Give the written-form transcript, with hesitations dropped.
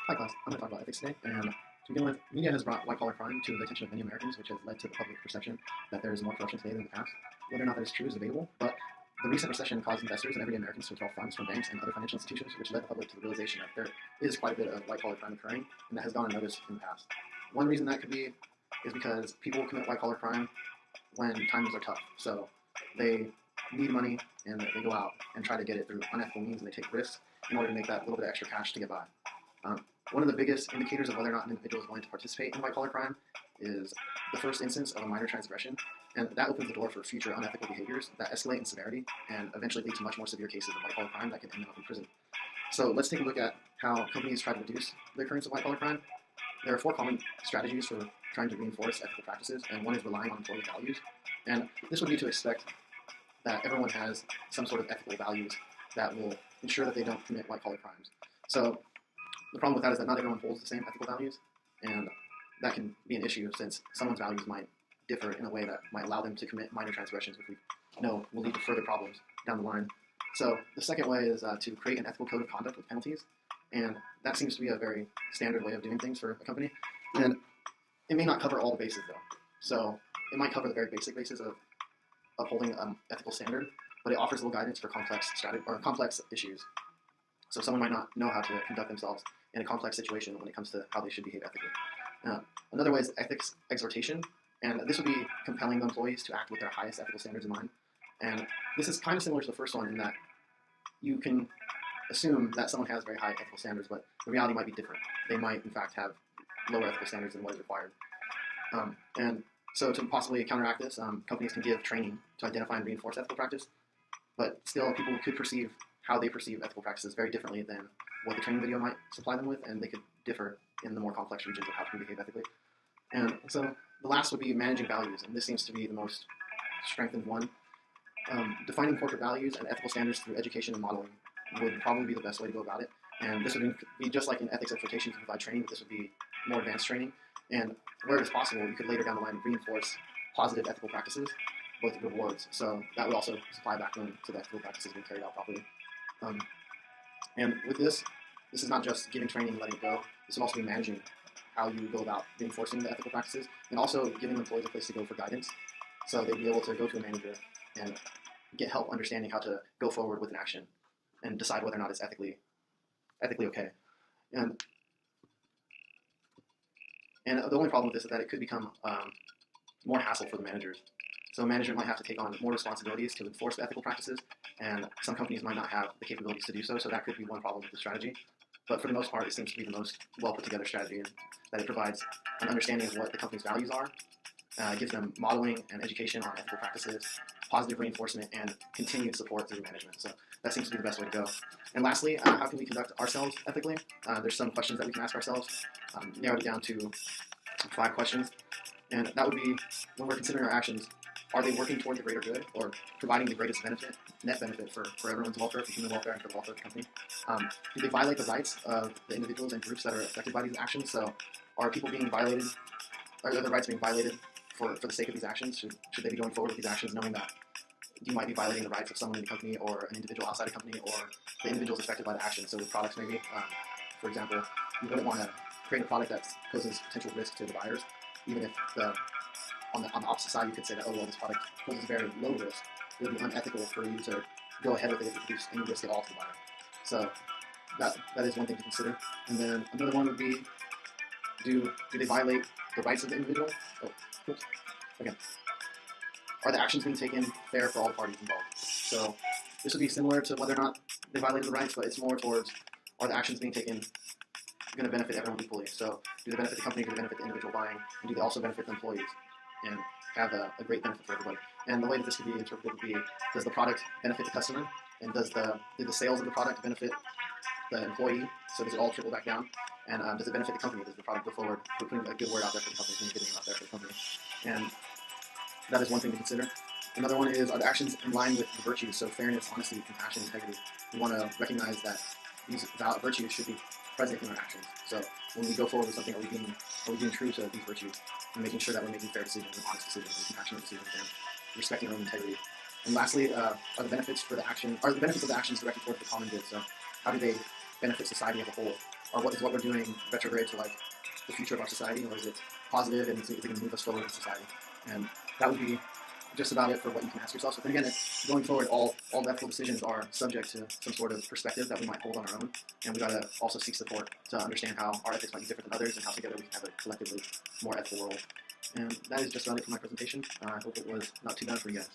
Hi class, I'm going to talk about ethics today, and to begin with, media has brought white-collar crime to the attention of many Americans, which has led to the public perception that there is more corruption today than in the past. Whether or not that is true is debatable, but the recent recession caused investors and everyday Americans to withdraw funds from banks and other financial institutions, which led the public to the realization that there is quite a bit of white-collar crime occurring, and that has gone unnoticed in the past. One reason that could be is because people commit white-collar crime when times are tough, so they need money and they go out and try to get it through unethical means, and they take risks in order to make that little bit of extra cash to get by. One of the biggest indicators of whether or not an individual is willing to participate in white-collar crime is the first instance of a minor transgression, and that opens the door for future unethical behaviors that escalate in severity and eventually lead to much more severe cases of white-collar crime that can end up in prison. So let's take a look at how companies try to reduce the occurrence of white-collar crime. There are four common strategies for trying to reinforce ethical practices, and one is relying on employee values. And this would be to expect that everyone has some sort of ethical values that will ensure that they don't commit white-collar crimes. So the problem with that is that not everyone holds the same ethical values, and that can be an issue since someone's values might differ in a way that might allow them to commit minor transgressions, which we know will lead to further problems down the line. So the second way is to create an ethical code of conduct with penalties, and that seems to be a very standard way of doing things for a company. And it may not cover all the bases though. So it might cover the very basic basis of upholding ethical standard, but it offers a little guidance for complex issues. So someone might not know how to conduct themselves in a complex situation when it comes to how they should behave ethically. Another way is ethics exhortation, and this would be compelling the employees to act with their highest ethical standards in mind. And this is kind of similar to the first one in that you can assume that someone has very high ethical standards, but the reality might be different. They might, in fact, have lower ethical standards than what is required. And so to possibly counteract this, companies can give training to identify and reinforce ethical practice, but still people could perceive how they perceive ethical practices very differently than what the training video might supply them with, and they could differ in the more complex regions of how to behave ethically. And so the last would be managing values, and this seems to be the most strengthened one. Defining corporate values and ethical standards through education and modeling would probably be the best way to go about it. And this would be just like in ethics exhortation to provide training, but this would be more advanced training. And where it is possible, you could later down the line reinforce positive ethical practices with rewards. So that would also supply backbone to the ethical practices being carried out properly. And with this is not just giving training and letting it go. This would also be managing how you go about reinforcing the ethical practices, and also giving employees a place to go for guidance. So they'd be able to go to a manager and get help understanding how to go forward with an action and decide whether or not it's ethically okay. And the only problem with this is that it could become more hassle for the managers. So management might have to take on more responsibilities to enforce the ethical practices, and some companies might not have the capabilities to do so, so that could be one problem with the strategy. But for the most part, it seems to be the most well put together strategy, in that it provides an understanding of what the company's values are, gives them modeling and education on ethical practices, positive reinforcement, and continued support through management. So that seems to be the best way to go. And lastly, how can we conduct ourselves ethically? There's some questions that we can ask ourselves, narrowed it down to 5 questions. And that would be, when we're considering our actions, are they working toward the greater good or providing the greatest net benefit for everyone's welfare, for human welfare, and for the welfare of the company? Do they violate the rights of the individuals and groups that are affected by these actions? So are people being violated, are their rights being violated for the sake of these actions? Should they be going forward with these actions knowing that you might be violating the rights of someone in the company or an individual outside the company or the individuals affected by the action? So with products maybe, for example, you wouldn't want to create a product that poses potential risk to the buyers, even if on the opposite side, you could say that, oh, well, this product poses very low risk. It would be unethical for you to go ahead with it if it produces any risk at all to the buyer. So that is one thing to consider. And then another one would be, do they violate the rights of the individual? Oh, oops. Okay. Are the actions being taken fair for all parties involved? So this would be similar to whether or not they violated the rights, but it's more towards, are the actions being taken going to benefit everyone equally? So do they benefit the company, do they benefit the individual buying, and do they also benefit the employees and have a great benefit for everybody? And the way that this could be interpreted would be, does the product benefit the customer? And do the sales of the product benefit the employee? So does it all trickle back down? And does it benefit the company? Does the product go forward? We're putting a good word out there for the company, putting a good name out there for the company. And that is one thing to consider. Another one is, are the actions in line with the virtues? So fairness, honesty, compassion, integrity. We want to recognize that these virtues should be present in our actions. So when we go forward with something, are we being true to these virtues and making sure that we're making fair decisions and honest decisions and compassionate decisions and respecting our own integrity? And lastly, are the benefits of the actions directed towards the common good? So how do they benefit society as a whole? or what is what we're doing retrograde to like the future of our society, or is it positive and is it going to move us forward in society? And that would be just about it for what you can ask yourself. So then again, going forward, all ethical decisions are subject to some sort of perspective that we might hold on our own, and we got to also seek support to understand how our ethics might be different than others, and how together we can have a collectively more ethical world. And that is just about it for my presentation. I hope it was not too bad for you guys.